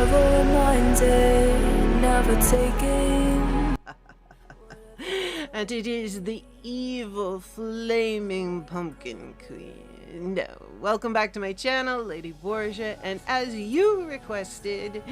never reminded, never taking. And it is the evil flaming pumpkin queen. No, welcome back to my channel, Lady Borgia, and as you requested,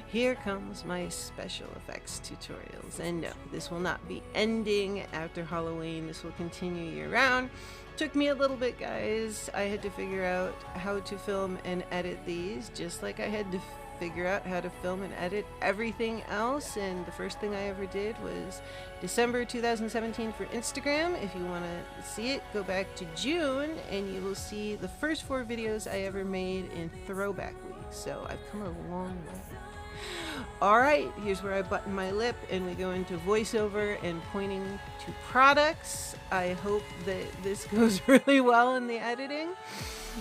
here comes my special effects tutorials. And no, this will not be ending after Halloween. This will continue year round. Took me a little bit, guys. I had to figure out how to film and edit these, just like I had to figure out how to film and edit everything else. And the first thing I ever did was December 2017 for Instagram. If you want to see it, go back to June and you will see the first 4 videos I ever made in Throwback Week. So I've come a long way. Alright, here's where I button my lip and we go into voiceover and pointing to products. I hope that this goes really well in the editing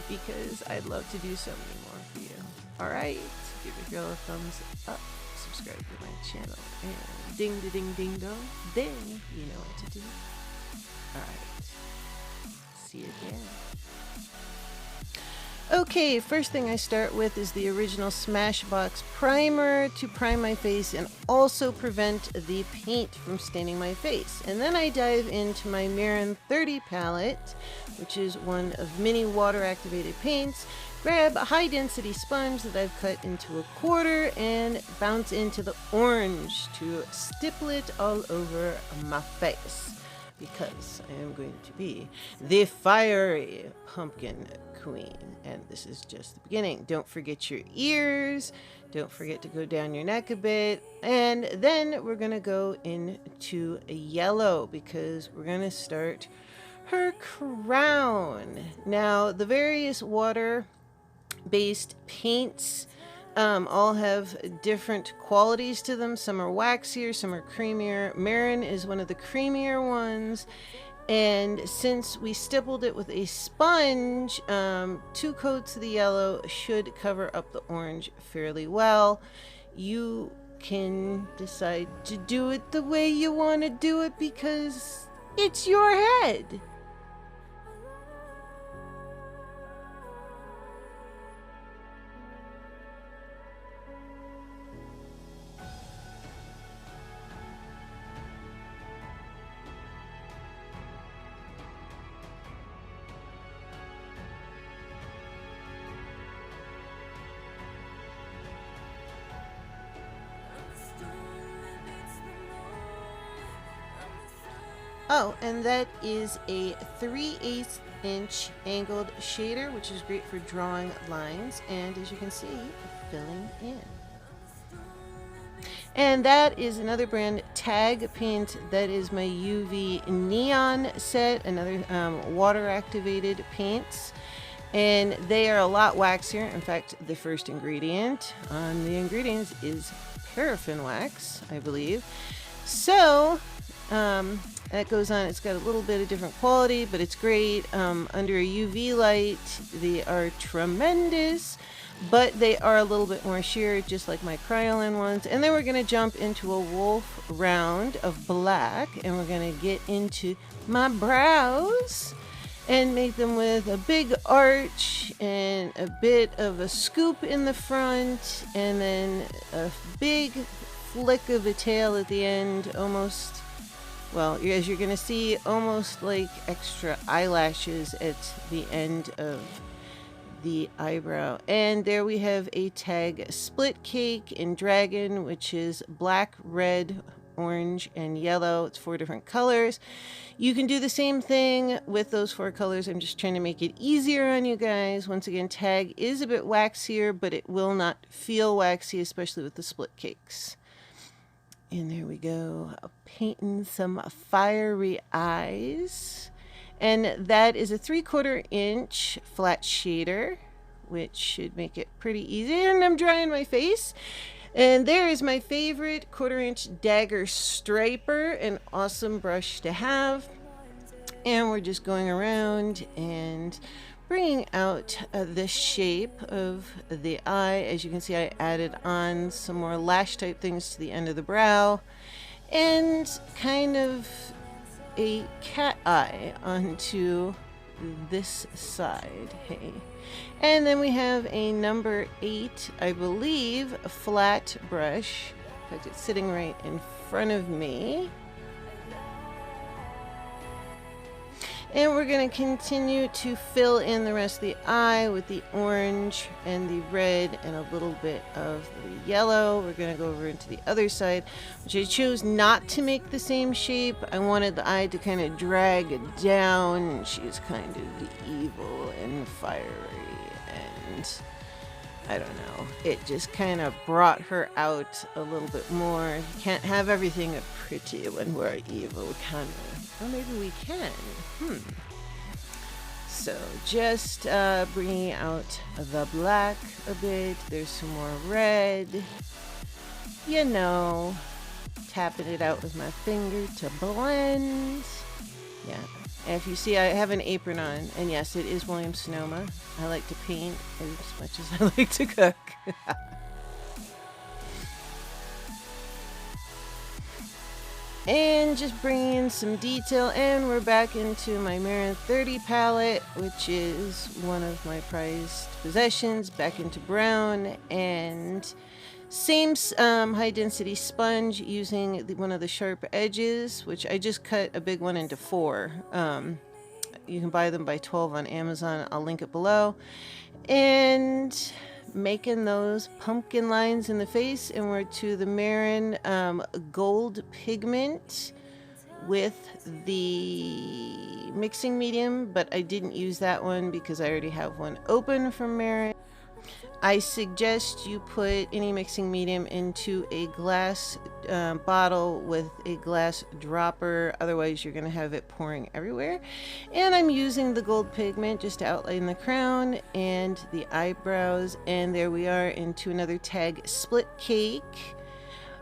because I'd love to do so many more for you. Alright, give a girl a thumbs up, subscribe to my channel, and ding da ding ding dong, then you know what to do. Alright, see you again. Okay, first thing I start with is the original Smashbox primer to prime my face and also prevent the paint from staining my face. And then I dive into my Mehron 30 palette, which is one of many water activated paints. Grab a high density sponge that I've cut into a quarter and bounce into the orange to stipple it all over my face, because I am going to be the fiery pumpkin queen. And this is just the beginning. Don't forget your ears. Don't forget to go down your neck a bit. And then we're going to go into a yellow because we're going to start her crown. Now, the various water-based paints all have different qualities to them. Some are waxier, some are creamier. Mehron is one of the creamier ones. And since we stippled it with a sponge, 2 coats of the yellow should cover up the orange fairly well. You can decide to do it the way you want to do it because it's your head. Oh, and that is a 3/8 inch angled shader, which is great for drawing lines, and as you can see, filling in. And that is another brand, Tag Paint. That is my UV Neon set, another water activated paints. And they are a lot waxier. In fact, the first ingredient on the ingredients is paraffin wax, I believe. So, that goes on. It's got a little bit of different quality, but it's great. Under a UV light, they are tremendous, but they are a little bit more sheer, just like my Kryolan ones. And then we're going to jump into a wolf round of black, and we're going to get into my brows and make them with a big arch and a bit of a scoop in the front, and then a big flick of a tail at the end, almost, well, as you're going to see, almost like extra eyelashes at the end of the eyebrow. And there we have a Tag split cake in dragon, which is black, red, orange, and yellow. It's 4 different colors. You can do the same thing with those 4 colors. I'm just trying to make it easier on you guys. Once again, Tag is a bit waxier, but it will not feel waxy, especially with the split cakes. And there we go, painting some fiery eyes. And that is a 3/4 inch flat shader, which should make it pretty easy. And I'm drying my face. And there is my favorite 1/4 inch dagger striper, an awesome brush to have. And we're just going around and bringing out the shape of the eye. As you can see, I added on some more lash type things to the end of the brow and kind of a cat eye onto this side. Hey, And then we have a number 8, I believe, flat brush. In fact, it's sitting right in front of me. And we're going to continue to fill in the rest of the eye with the orange and the red and a little bit of the yellow. We're going to go over into the other side, which I chose not to make the same shape. I wanted the eye to kind of drag down. She's kind of evil and fiery, and I don't know. It just kind of brought her out a little bit more. You can't have everything pretty when we're evil, can we? Or maybe we can. So just bringing out the black a bit. There's some more red. You know, tapping it out with my finger to blend. Yeah. And if you see, I have an apron on. And yes, it is Williams Sonoma. I like to paint as much as I like to cook. And just bringing in some detail, and we're back into my Mehron 30 palette, which is one of my prized possessions. Back into brown, and same high density sponge using one of the sharp edges, which I just cut a big one into 4. You can buy them by 12 on Amazon. I'll link it below. And making those pumpkin lines in the face, and we're to the Mehron gold pigment with the mixing medium, but I didn't use that one because I already have one open from Mehron. I suggest you put any mixing medium into a glass bottle with a glass dropper, otherwise you're going to have it pouring everywhere. And I'm using the gold pigment just to outline the crown and the eyebrows. And there we are into another tag, split cake,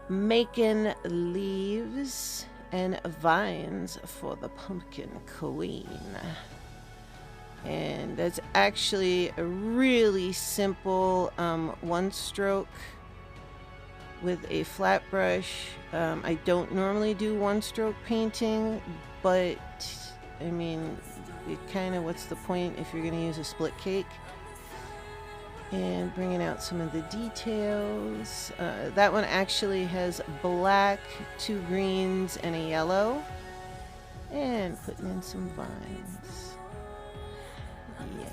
making leaves and vines for the pumpkin queen. And that's actually a really simple one stroke with a flat brush. I don't normally do one stroke painting, but I mean, it kind of, what's the point if you're going to use a split cake? And bringing out some of the details. That one actually has black, 2 greens, and a yellow. And putting in some vines. Yeah.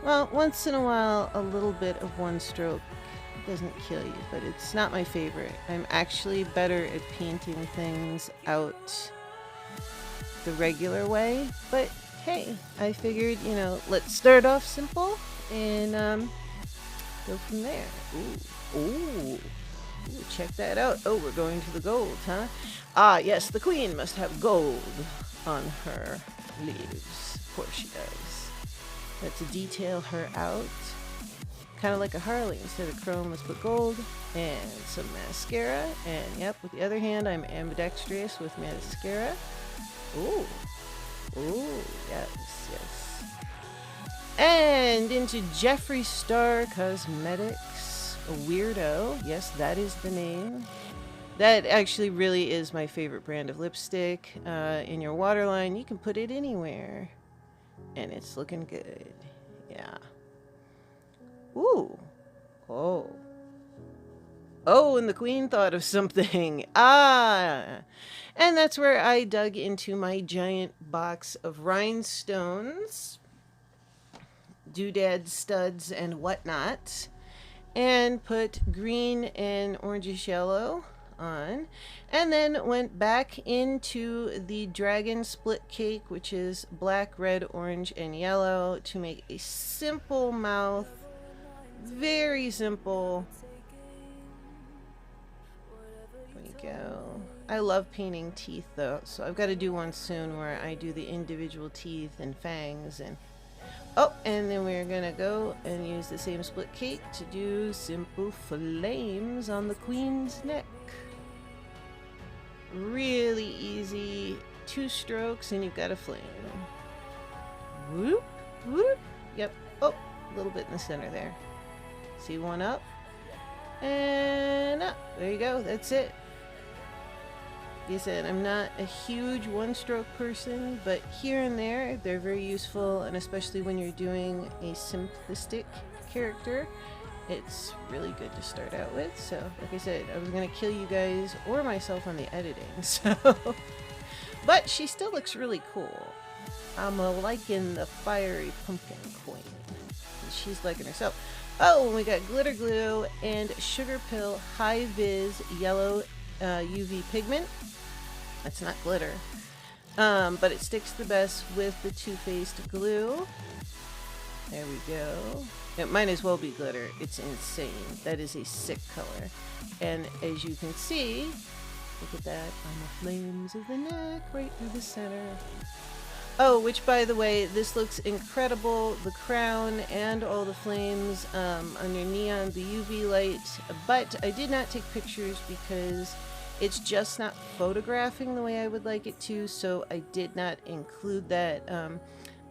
Well, once in a while, a little bit of one stroke doesn't kill you, but it's not my favorite. I'm actually better at painting things out the regular way, but hey, I figured, you know, let's start off simple and go from there. Ooh, check that out. Oh, we're going to the gold, huh? Ah, yes, the queen must have gold on her leaves. Of course she does. To detail her out, kind of like a Harley. Instead of chrome, let's put gold and some mascara. And yep, with the other hand, I'm ambidextrous with mascara. Ooh, yes. And into Jeffree Star Cosmetics, a weirdo. Yes, that is the name. That actually really is my favorite brand of lipstick. In your waterline, you can put it anywhere. And it's looking good. Yeah. Ooh. Oh, and the queen thought of something. And that's where I dug into my giant box of rhinestones, doodad studs, and whatnot, and put green and orangish yellow on, and then went back into the dragon split cake, which is black, red, orange, and yellow, to make a simple mouth. Very simple. There we go. I love painting teeth though, so I've got to do one soon where I do the individual teeth and fangs. And and then we're gonna go and use the same split cake to do simple flames on the queen's neck. Really easy. 2 strokes and you've got a flame. Whoop, whoop. Yep. A little bit in the center there. See, one up and up. There you go. That's it. you said, I'm not a huge one-stroke person, but here and there they're very useful, and especially when you're doing a simplistic character, it's really good to start out with. So like I said, I was gonna kill you guys or myself on the editing, so but she still looks really cool. I'm liking the fiery pumpkin queen. She's liking herself. Oh, and we got glitter glue and Sugarpill Hi-viz yellow UV pigment. That's not glitter, but it sticks the best with the Too Faced glue. There we go. It might as well be glitter. It's insane. That is a sick color. And as you can see, look at that on the flames of the neck, right through the center. Oh, which by the way, this looks incredible. The crown and all the flames under neon, the UV light. But I did not take pictures because it's just not photographing the way I would like it to, so I did not include that.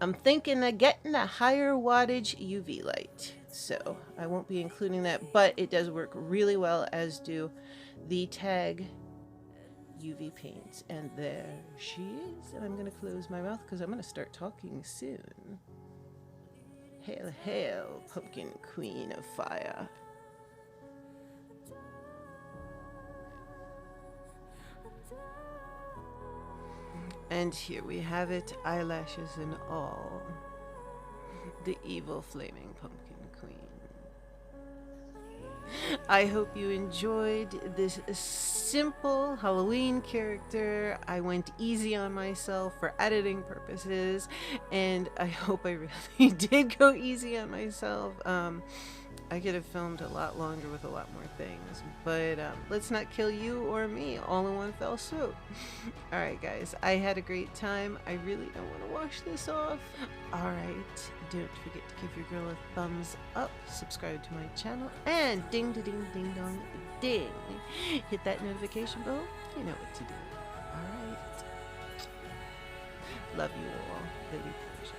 I'm thinking of getting a higher wattage UV light, so I won't be including that, but it does work really well, as do the Tag UV paints. And there she is, and I'm going to close my mouth because I'm going to start talking soon. Hail, hail, pumpkin queen of fire. And here we have it, eyelashes and all. The evil flaming pumpkin queen. I hope you enjoyed this simple Halloween character. I went easy on myself for editing purposes, and I hope I really did go easy on myself. I could have filmed a lot longer with a lot more things, but let's not kill you or me all in one fell swoop. Alright guys, I had a great time. I really don't want to wash this off. Alright, don't forget to give your girl a thumbs up, subscribe to my channel, and ding da ding ding dong ding. Hit that notification bell, you know what to do. Alright. Love you all. Lady Borgia.